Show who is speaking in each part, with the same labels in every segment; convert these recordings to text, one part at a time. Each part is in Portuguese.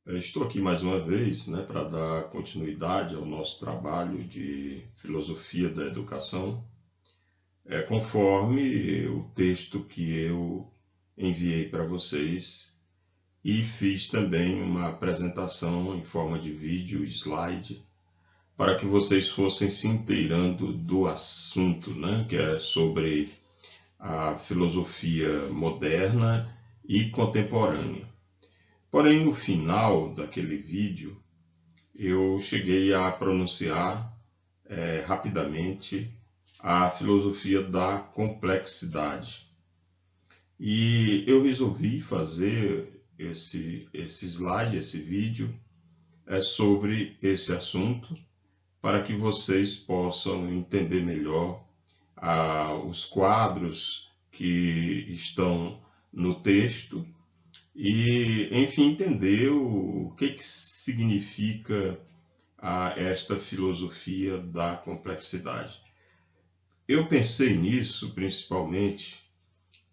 Speaker 1: Estou aqui mais uma vez, né, para dar continuidade ao nosso trabalho de filosofia da educação, conforme o texto que eu enviei para vocês e fiz também uma apresentação em forma de vídeo, slide, para que vocês fossem se inteirando do assunto, né, que é sobre a filosofia moderna e contemporânea. Porém, no final daquele vídeo, eu cheguei a pronunciar rapidamente a filosofia da complexidade. E eu resolvi fazer esse slide, esse vídeo, sobre esse assunto, para que vocês possam entender melhor os quadros que estão no texto e, enfim, entender o que significa esta filosofia da complexidade. Eu pensei nisso principalmente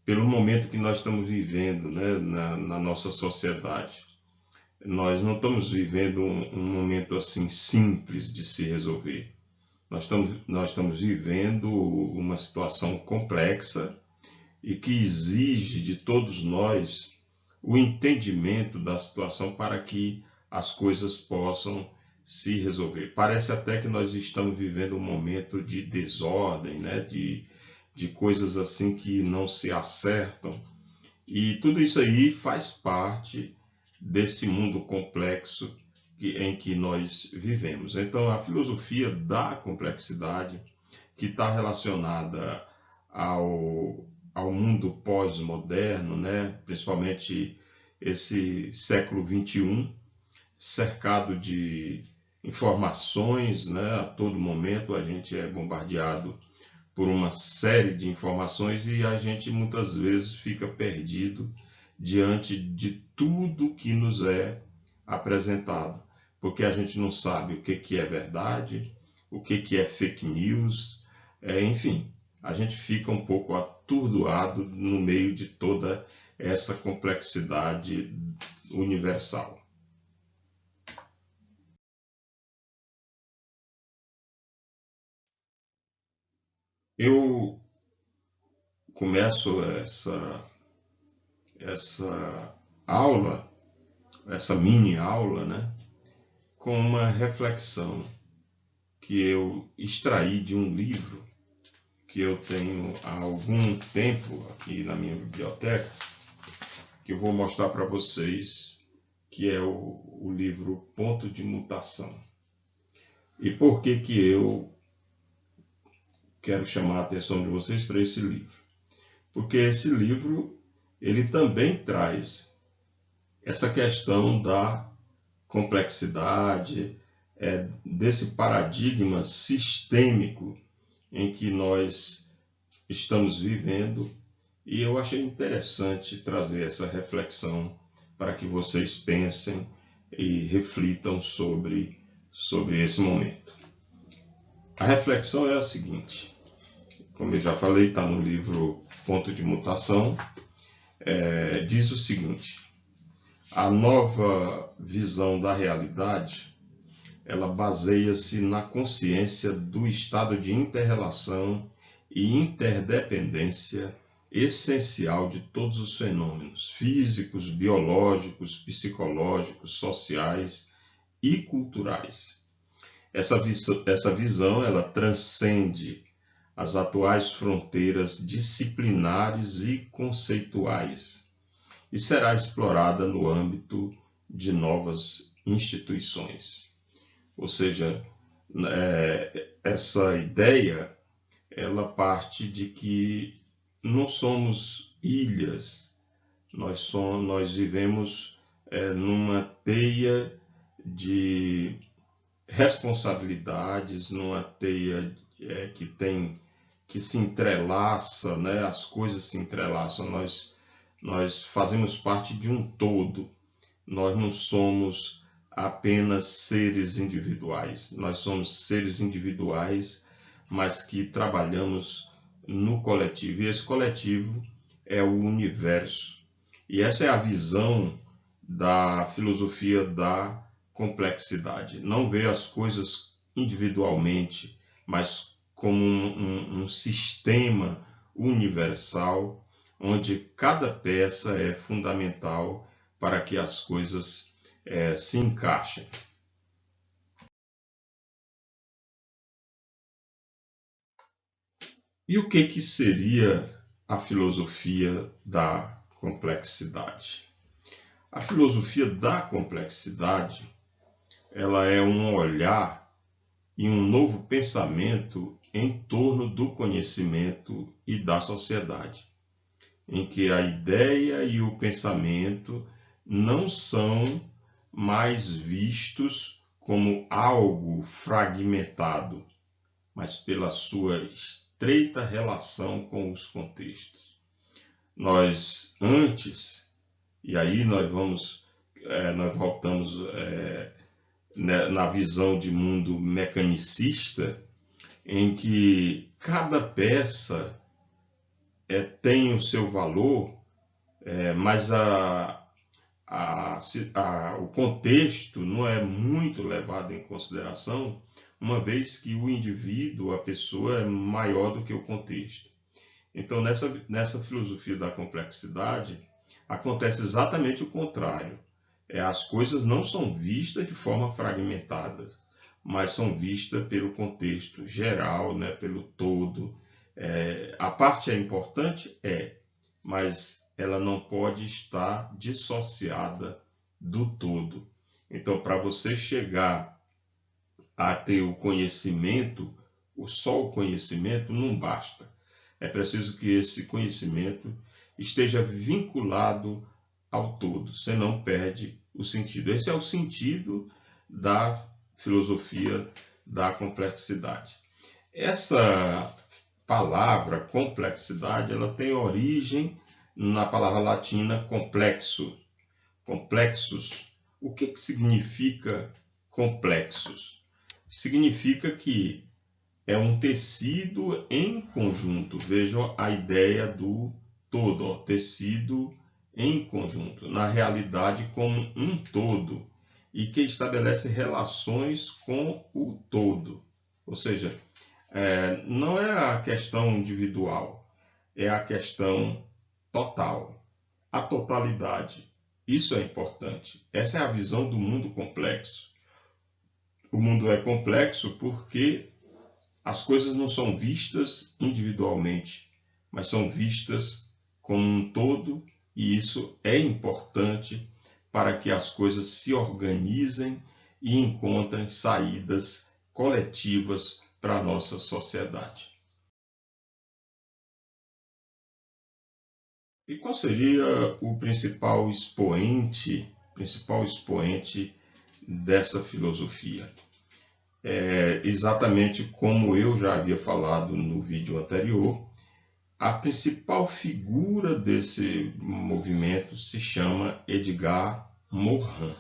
Speaker 1: pelo momento que nós estamos vivendo, né, na nossa sociedade. Nós não estamos vivendo um momento assim simples de se resolver. Nós estamos vivendo uma situação complexa e que exige de todos nós o entendimento da situação para que as coisas possam se resolver. Parece até que nós estamos vivendo um momento de desordem, né? de coisas assim que não se acertam. E tudo isso aí faz parte desse mundo complexo em que nós vivemos. Então, a filosofia da complexidade, que está relacionada ao mundo pós-moderno, né? Principalmente esse século XXI, cercado de informações, né? A todo momento a gente é bombardeado por uma série de informações e a gente muitas vezes fica perdido diante de tudo que nos é apresentado, porque a gente não sabe o que é verdade, o que é fake news, enfim, a gente fica um pouco atordoado no meio de toda essa complexidade universal. Eu começo essa aula, essa mini aula, né, com uma reflexão que eu extraí de um livro que eu tenho há algum tempo aqui na minha biblioteca, que eu vou mostrar para vocês, que é o livro Ponto de Mutação. E por que eu quero chamar a atenção de vocês para esse livro? Porque esse livro, ele também traz essa questão da complexidade, desse paradigma sistêmico em que nós estamos vivendo, e eu achei interessante trazer essa reflexão para que vocês pensem e reflitam sobre esse momento. A reflexão é a seguinte, como eu já falei, está no livro Ponto de Mutação, diz o seguinte: a nova visão da realidade, ela baseia-se na consciência do estado de inter-relação e interdependência essencial de todos os fenômenos físicos, biológicos, psicológicos, sociais e culturais. Essa visão ela transcende as atuais fronteiras disciplinares e conceituais e será explorada no âmbito de novas instituições. Ou seja, essa ideia ela parte de que não somos ilhas, nós vivemos numa teia de responsabilidades, numa teia que se entrelaça, né? As coisas se entrelaçam, nós fazemos parte de um todo, nós não somos apenas seres individuais, nós somos seres individuais, mas que trabalhamos no coletivo, e esse coletivo é o universo. E essa é a visão da filosofia da complexidade. Não vê as coisas individualmente, mas como um sistema universal, onde cada peça é fundamental para que as coisas se encaixem. E o que seria a filosofia da complexidade? A filosofia da complexidade, ela é um olhar e um novo pensamento em torno do conhecimento e da sociedade, em que a ideia e o pensamento não são mais vistos como algo fragmentado, mas pela sua estreita relação com os contextos. Nós antes, e aí nós voltamos na visão de mundo mecanicista, em que cada peça tem o seu valor, mas o contexto não é muito levado em consideração, uma vez que o indivíduo, a pessoa, é maior do que o contexto. Então, nessa filosofia da complexidade, acontece exatamente o contrário. As coisas não são vistas de forma fragmentada, mas são vistas pelo contexto geral, né, pelo todo. A parte é importante? Mas ela não pode estar dissociada do todo. Então, para você chegar a ter o conhecimento, só o conhecimento não basta. É preciso que esse conhecimento esteja vinculado ao todo, senão perde o sentido. Esse é o sentido da filosofia da complexidade. Essa palavra complexidade, ela tem origem na palavra latina complexo. Complexos. O que significa complexos? Significa que é um tecido em conjunto. Vejam a ideia do todo, tecido em conjunto, na realidade como um todo, e que estabelece relações com o todo. Ou seja, não é a questão individual, é a questão total, a totalidade. Isso é importante. Essa é a visão do mundo complexo. O mundo é complexo porque as coisas não são vistas individualmente, mas são vistas como um todo, e isso é importante para que as coisas se organizem e encontrem saídas coletivas para a nossa sociedade. E qual seria o principal expoente dessa filosofia? Exatamente como eu já havia falado no vídeo anterior, a principal figura desse movimento se chama Edgar Morin.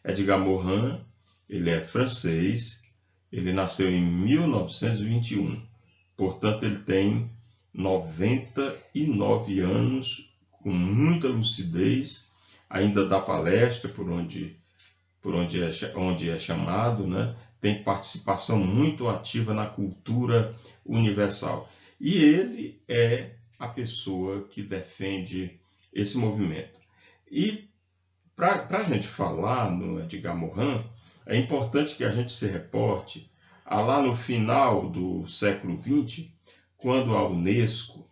Speaker 1: Edgar Morin, ele é francês, ele nasceu em 1921, portanto ele tem 99 anos, com muita lucidez, ainda dá palestra onde é chamado, né? Tem participação muito ativa na cultura universal. E ele é a pessoa que defende esse movimento. E para a gente falar no Edgar Morin, é importante que a gente se reporte lá no final do século XX, quando a Unesco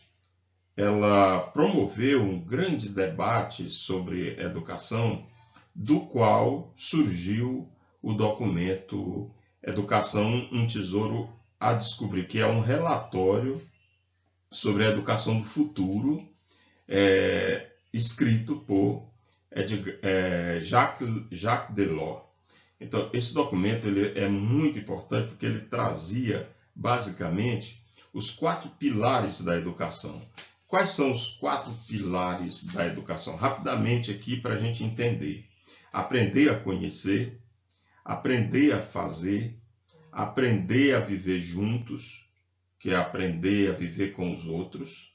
Speaker 1: ela promoveu um grande debate sobre educação, do qual surgiu o documento Educação, um Tesouro a Descobrir, que é um relatório sobre a educação do futuro, escrito por Jacques Delors. Então, esse documento ele é muito importante porque ele trazia, basicamente, os 4 pilares da educação. Quais são os 4 pilares da educação? Rapidamente aqui para a gente entender. Aprender a conhecer, aprender a fazer, aprender a viver juntos, que é aprender a viver com os outros,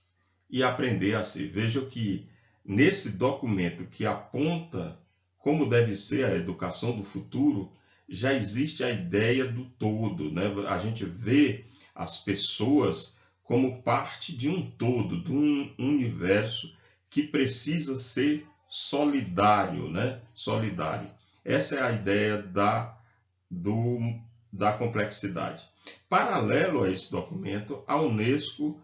Speaker 1: e aprender a ser. Veja que nesse documento que aponta como deve ser a educação do futuro, já existe a ideia do todo, né? A gente vê as pessoas como parte de um todo, de um universo que precisa ser solidário, né? Solidário. Essa é a ideia da complexidade. Paralelo a esse documento, a Unesco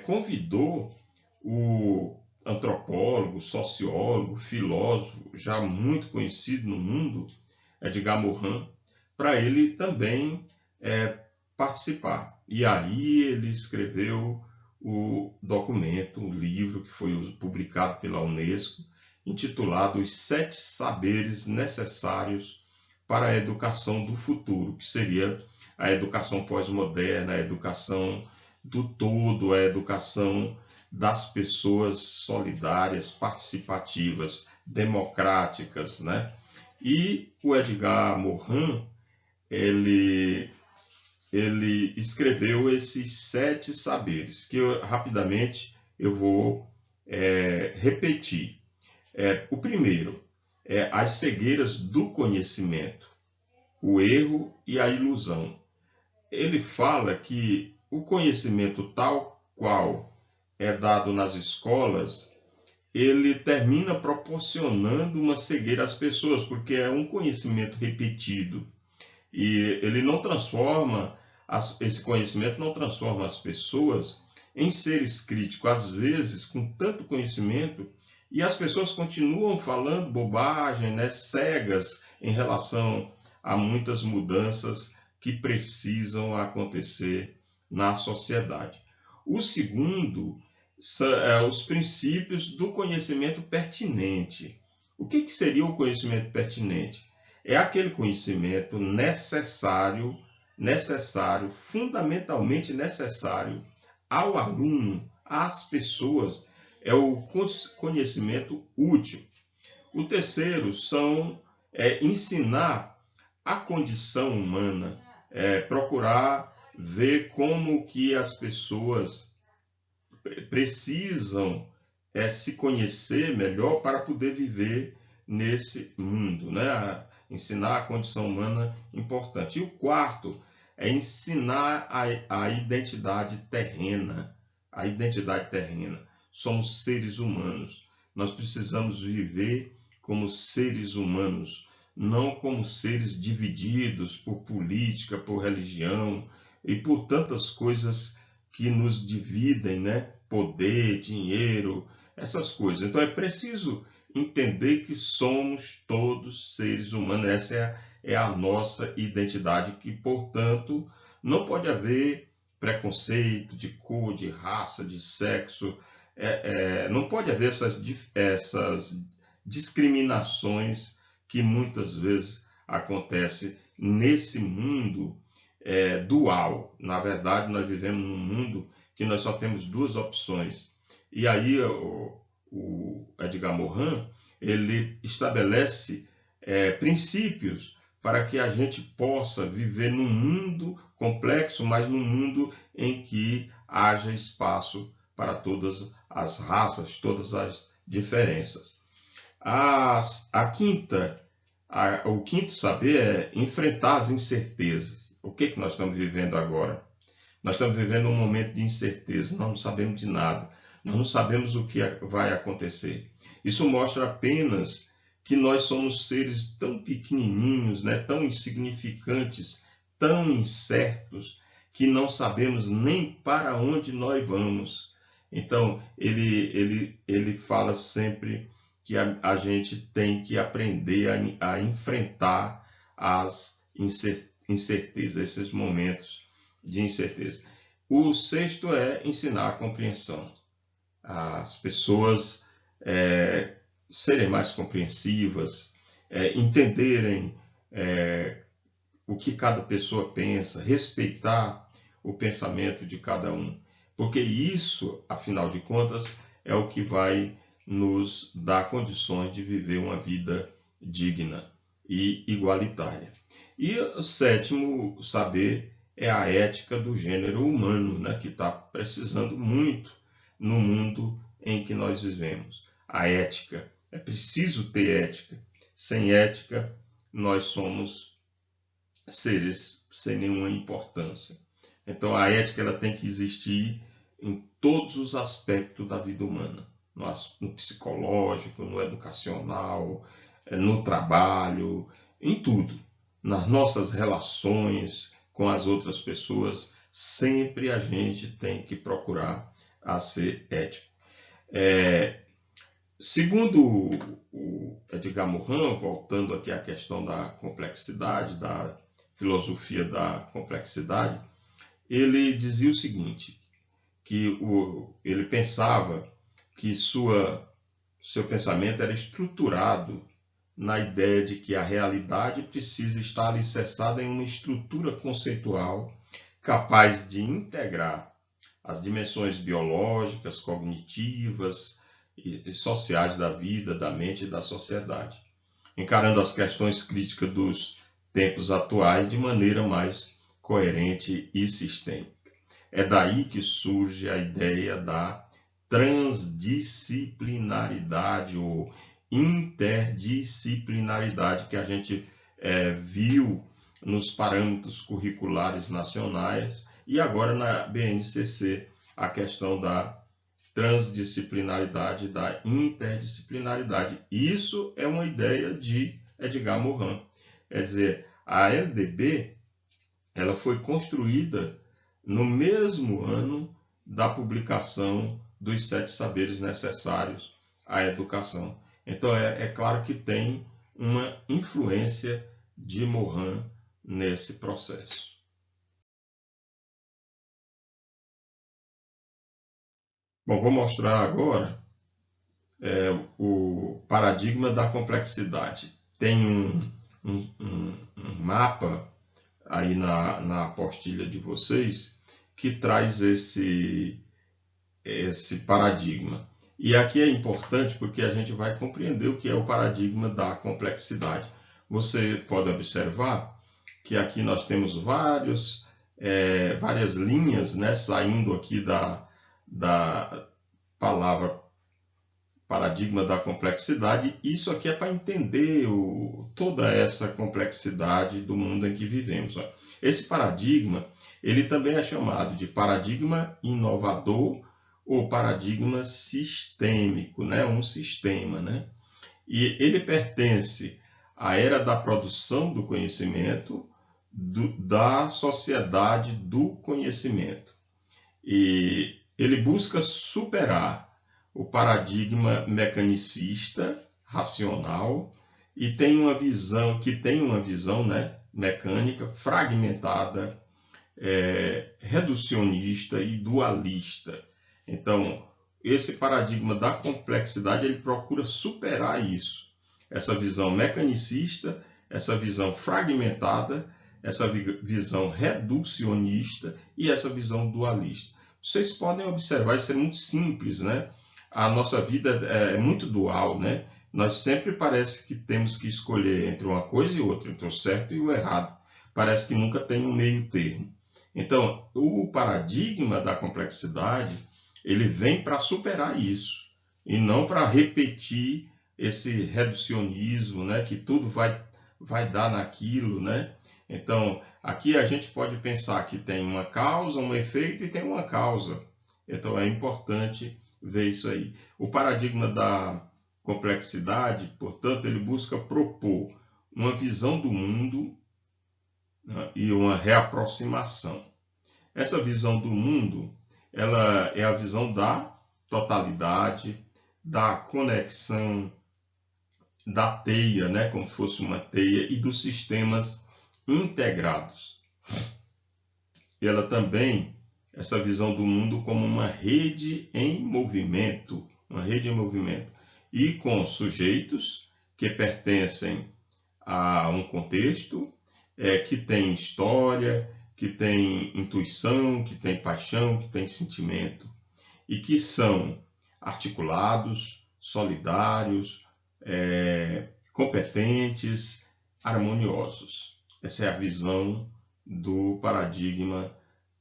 Speaker 1: convidou o antropólogo, sociólogo, filósofo, já muito conhecido no mundo, Edgar Morin, para ele também participar. E aí ele escreveu o documento, o livro que foi publicado pela Unesco, intitulado Os 7 Saberes Necessários para a Educação do Futuro, que seria a educação pós-moderna, a educação do todo, a educação das pessoas solidárias, participativas, democráticas, né? E o Edgar Morin, ele escreveu esses 7 saberes, que rapidamente eu vou repetir. O primeiro é as cegueiras do conhecimento, o erro e a ilusão. Ele fala que o conhecimento tal qual é dado nas escolas, ele termina proporcionando uma cegueira às pessoas, porque é um conhecimento repetido. E ele não transforma, esse conhecimento não transforma as pessoas em seres críticos, às vezes com tanto conhecimento, e as pessoas continuam falando bobagem, né, cegas em relação a muitas mudanças que precisam acontecer na sociedade. O segundo são os princípios do conhecimento pertinente. O que seria o conhecimento pertinente? É aquele conhecimento necessário, fundamentalmente necessário ao aluno, às pessoas, é o conhecimento útil. O terceiro ensinar a condição humana, procurar ver como que as pessoas precisam se conhecer melhor para poder viver nesse mundo, né? Ensinar a condição humana importante. E o quarto é ensinar a identidade terrena. A identidade terrena. Somos seres humanos. Nós precisamos viver como seres humanos, não como seres divididos por política, por religião e por tantas coisas que nos dividem, né? Poder, dinheiro, essas coisas. Então é preciso entender que somos todos seres humanos. Essa é a nossa identidade, que, portanto, não pode haver preconceito de cor, de raça, de sexo. Não pode haver essas discriminações que muitas vezes acontecem nesse mundo dual. Na verdade, nós vivemos num mundo que nós só temos 2 opções. E aí o Edgar Morin, ele estabelece princípios para que a gente possa viver num mundo complexo, mas num mundo em que haja espaço para todas as raças, todas as diferenças. O quinto saber é enfrentar as incertezas. O que nós estamos vivendo agora? Nós estamos vivendo um momento de incerteza, nós não sabemos de nada, nós não sabemos o que vai acontecer. Isso mostra apenas que nós somos seres tão pequenininhos, né, tão insignificantes, tão incertos, que não sabemos nem para onde nós vamos. Então, ele fala sempre que a gente tem que aprender a enfrentar as incertezas, esses momentos de incerteza. O sexto é ensinar a compreensão. As pessoas serem mais compreensivas, entenderem o que cada pessoa pensa, respeitar o pensamento de cada um. Porque isso, afinal de contas, é o que vai nos dar condições de viver uma vida digna e igualitária. E o sétimo saber é a ética do gênero humano, né, que está precisando muito no mundo em que nós vivemos. A ética, é preciso ter ética. Sem ética, nós somos seres sem nenhuma importância. Então, a ética ela tem que existir em todos os aspectos da vida humana, no psicológico, no educacional, no trabalho, em tudo. Nas nossas relações com as outras pessoas, sempre a gente tem que procurar a ser ético. Segundo o Edgar Morin, voltando aqui à questão da complexidade, da filosofia da complexidade, ele dizia o seguinte, que ele pensava que seu pensamento era estruturado na ideia de que a realidade precisa estar alicerçada em uma estrutura conceitual capaz de integrar as dimensões biológicas, cognitivas e sociais da vida, da mente e da sociedade, encarando as questões críticas dos tempos atuais de maneira mais coerente e sistêmica. É daí que surge a ideia da transdisciplinaridade ou interdisciplinaridade que a gente viu nos parâmetros curriculares nacionais e agora na BNCC a questão da transdisciplinaridade, da interdisciplinaridade. Isso é uma ideia de Edgar Morin. Quer dizer, a LDB ela foi construída no mesmo ano da publicação dos 7 saberes necessários à educação. Então, é claro que tem uma influência de Morin nesse processo. Bom, vou mostrar agora o paradigma da complexidade. Tem um mapa aí na apostila de vocês que traz esse paradigma. E aqui é importante porque a gente vai compreender o que é o paradigma da complexidade. Você pode observar que aqui nós temos várias linhas, né, saindo aqui da palavra paradigma da complexidade. Isso aqui é para entender toda essa complexidade do mundo em que vivemos. Esse paradigma, ele também é chamado de paradigma inovador ou paradigma sistêmico, né? Um sistema, né? E ele pertence à era da produção do conhecimento, da sociedade do conhecimento. E ele busca superar o paradigma mecanicista, racional, e tem uma visão né, mecânica fragmentada, reducionista e dualista. Então, esse paradigma da complexidade, ele procura superar isso, essa visão mecanicista, essa visão fragmentada, essa visão reducionista e essa visão dualista. Vocês podem observar, isso é muito simples, né? A nossa vida é muito dual, né? Nós sempre parece que temos que escolher entre uma coisa e outra, entre o certo e o errado. Parece que nunca tem um meio termo. Então, o paradigma da complexidade, ele vem para superar isso, e não para repetir esse reducionismo, né? Que tudo vai dar naquilo, né? Então, aqui a gente pode pensar que tem uma causa, um efeito e tem uma causa. Então, é importante ver isso aí. O paradigma da complexidade, portanto, ele busca propor uma visão do mundo, né, e uma reaproximação. Essa visão do mundo, ela é a visão da totalidade, da conexão, da teia, né, como se fosse uma teia, e dos sistemas integrados. E ela também, essa visão do mundo como uma rede em movimento, e com sujeitos que pertencem a um contexto, que tem história, que tem intuição, que tem paixão, que tem sentimento, e que são articulados, solidários, competentes, harmoniosos. Essa é a visão do paradigma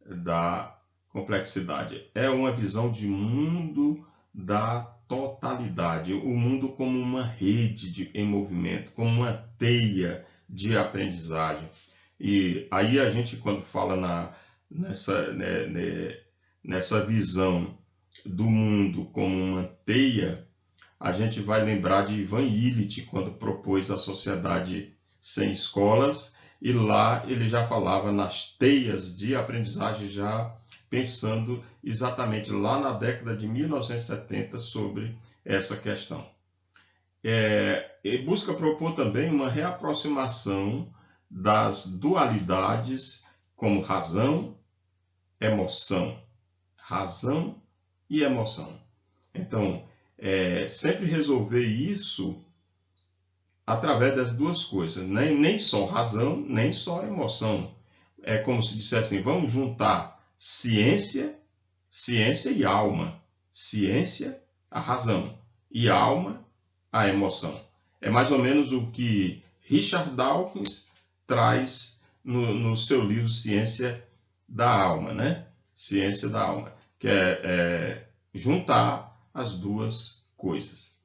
Speaker 1: da complexidade. É uma visão de mundo da totalidade, sociedade, o mundo como uma rede em movimento, como uma teia de aprendizagem. E aí a gente, quando fala nessa visão do mundo como uma teia, a gente vai lembrar de Ivan Illich, quando propôs a sociedade sem escolas, e lá ele já falava nas teias de aprendizagem, já pensando exatamente lá na década de 1970 sobre essa questão. E busca propor também uma reaproximação das dualidades como razão, emoção. Razão e emoção. Então, sempre resolver isso através das duas coisas, nem só razão, nem só emoção. É como se dissessem, vamos juntar ciência e alma. Ciência, a razão, e alma, a emoção. É mais ou menos o que Richard Dawkins traz no seu livro Ciência da Alma, né? Ciência da Alma, que é juntar as duas coisas.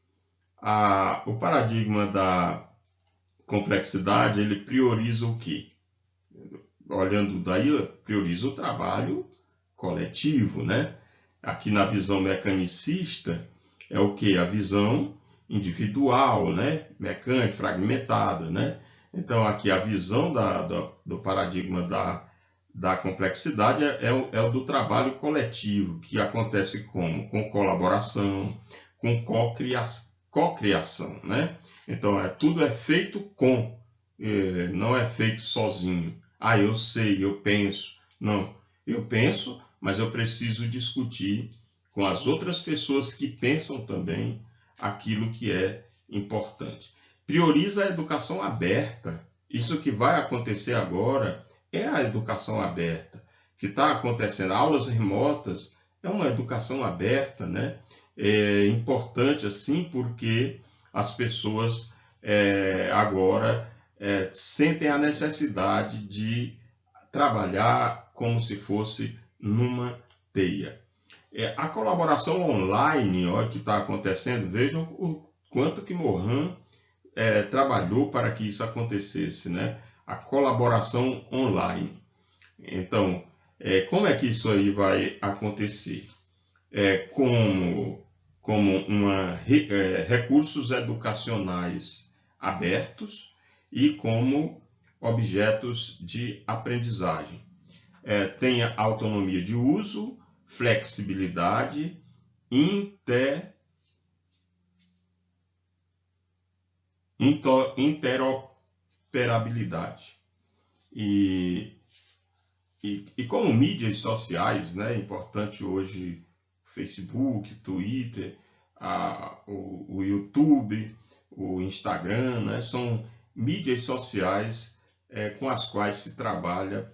Speaker 1: O paradigma da complexidade, ele prioriza o quê? Olhando daí, prioriza o trabalho coletivo, né? Aqui na visão mecanicista, é o quê? A visão individual, né? Mecânica, fragmentada, né? Então, aqui a visão do paradigma da complexidade é o do trabalho coletivo, que acontece como? Com colaboração, com cocriação, né? Então, tudo é feito com, não é feito sozinho. Eu sei, eu penso. Não, eu penso, mas eu preciso discutir com as outras pessoas que pensam também aquilo que é importante. Prioriza a educação aberta. Isso que vai acontecer agora é a educação aberta, que está acontecendo. Aulas remotas é uma educação aberta, né? É importante assim porque as pessoas agora sentem a necessidade de trabalhar como se fosse numa teia. A colaboração online que está acontecendo, vejam o quanto que Morin trabalhou para que isso acontecesse, né? A colaboração online. Então, como é que isso aí vai acontecer? Como recursos educacionais abertos e como objetos de aprendizagem. Tenha autonomia de uso, flexibilidade, interoperabilidade. E como mídias sociais, né, é importante hoje Facebook, Twitter, o YouTube, o Instagram, né, são mídias sociais com as quais se trabalha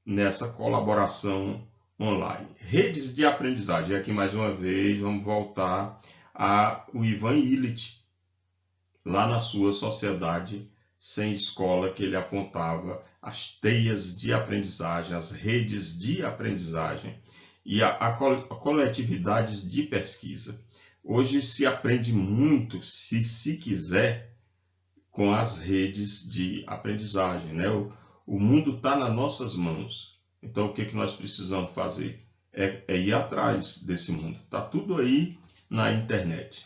Speaker 1: nessa colaboração online. Redes de aprendizagem. Aqui mais uma vez vamos voltar ao Ivan Illich, lá na sua Sociedade Sem Escola, que ele apontava as teias de aprendizagem, as redes de aprendizagem e a coletividades de pesquisa. Hoje se aprende muito, se quiser, com as redes de aprendizagem, né? O mundo está nas nossas mãos. Então, o que nós precisamos fazer? É ir atrás desse mundo. Está tudo aí na internet.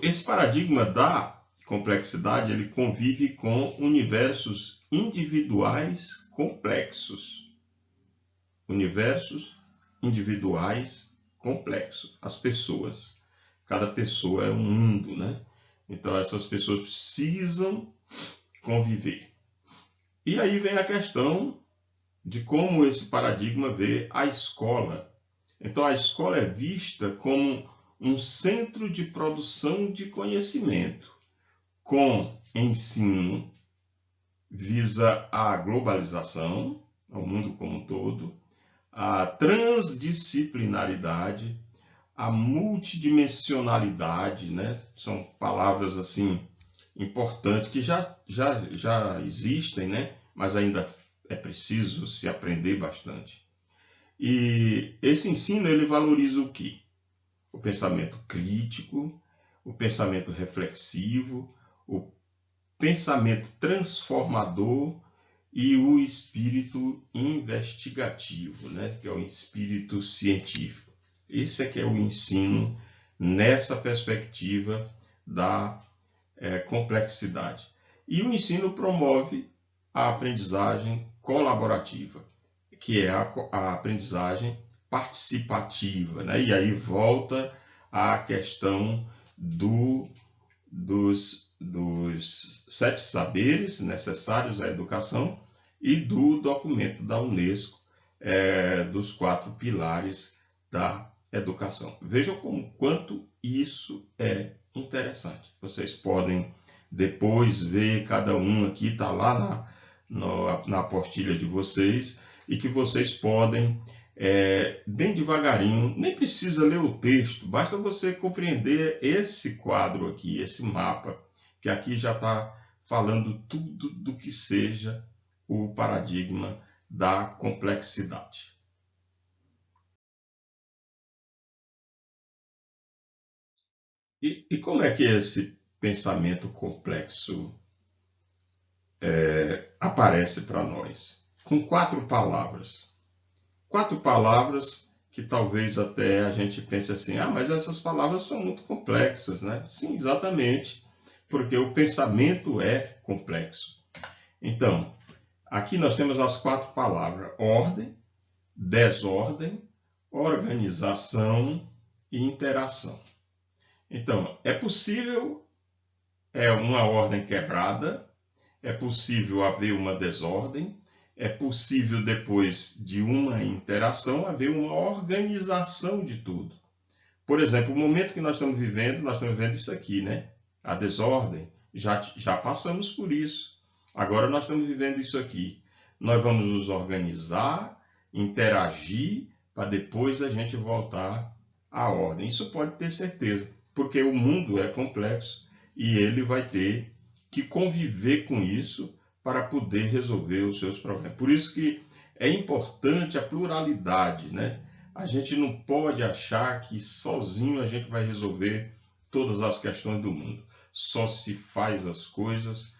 Speaker 1: Esse paradigma da complexidade, ele convive com universos individuais complexos. Universos individuais complexos. As pessoas. Cada pessoa é um mundo, né? Então, essas pessoas precisam conviver. E aí vem a questão de como esse paradigma vê a escola. Então, a escola é vista como um centro de produção de conhecimento, com ensino visa a globalização, ao mundo como um todo, a transdisciplinaridade, a multidimensionalidade, né? São palavras assim importantes que já existem, né? Mas ainda é preciso se aprender bastante. E esse ensino, ele valoriza o quê? o pensamento crítico, o pensamento reflexivo, o pensamento transformador e o espírito investigativo, né? Que é o espírito científico. Esse é que é o ensino nessa perspectiva da complexidade. E o ensino promove a aprendizagem colaborativa, que é a aprendizagem participativa, né? E aí volta a questão dos 7 saberes necessários à educação e do documento da Unesco, dos 4 pilares da educação. Vejam como quanto isso é interessante. Vocês podem depois ver, cada um aqui está lá na apostila de vocês, e que vocês podem, bem devagarinho, nem precisa ler o texto, basta você compreender esse quadro aqui, esse mapa, que aqui já está falando tudo do que seja o paradigma da complexidade. E como é que esse pensamento complexo aparece para nós? Com 4 palavras. 4 palavras que talvez até a gente pense assim, mas essas palavras são muito complexas, né? Sim, exatamente, porque o pensamento é complexo. Então, aqui nós temos as 4 palavras: ordem, desordem, organização e interação. Então, é possível uma ordem quebrada, é possível haver uma desordem, é possível, depois de uma interação, haver uma organização de tudo. Por exemplo, o momento que nós estamos vivendo isso aqui, né? A desordem, já passamos por isso. Agora nós estamos vivendo isso aqui. Nós vamos nos organizar, interagir, para depois a gente voltar à ordem. Isso pode ter certeza, porque o mundo é complexo e ele vai ter que conviver com isso para poder resolver os seus problemas. Por isso que é importante a pluralidade, né? A gente não pode achar que sozinho a gente vai resolver todas as questões do mundo. Só se faz as coisas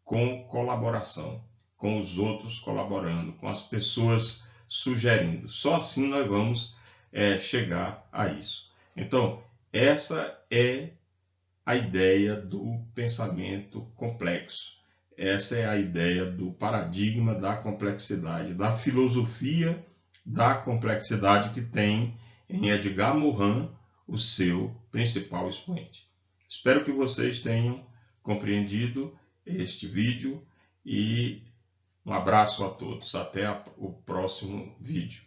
Speaker 1: com colaboração, com os outros colaborando, com as pessoas sugerindo. Só assim nós vamos chegar a isso. Então, essa é a ideia do pensamento complexo. Essa é a ideia do paradigma da complexidade, da filosofia da complexidade, que tem em Edgar Morin o seu principal expoente. Espero que vocês tenham compreendido este vídeo e um abraço a todos. Até o próximo vídeo.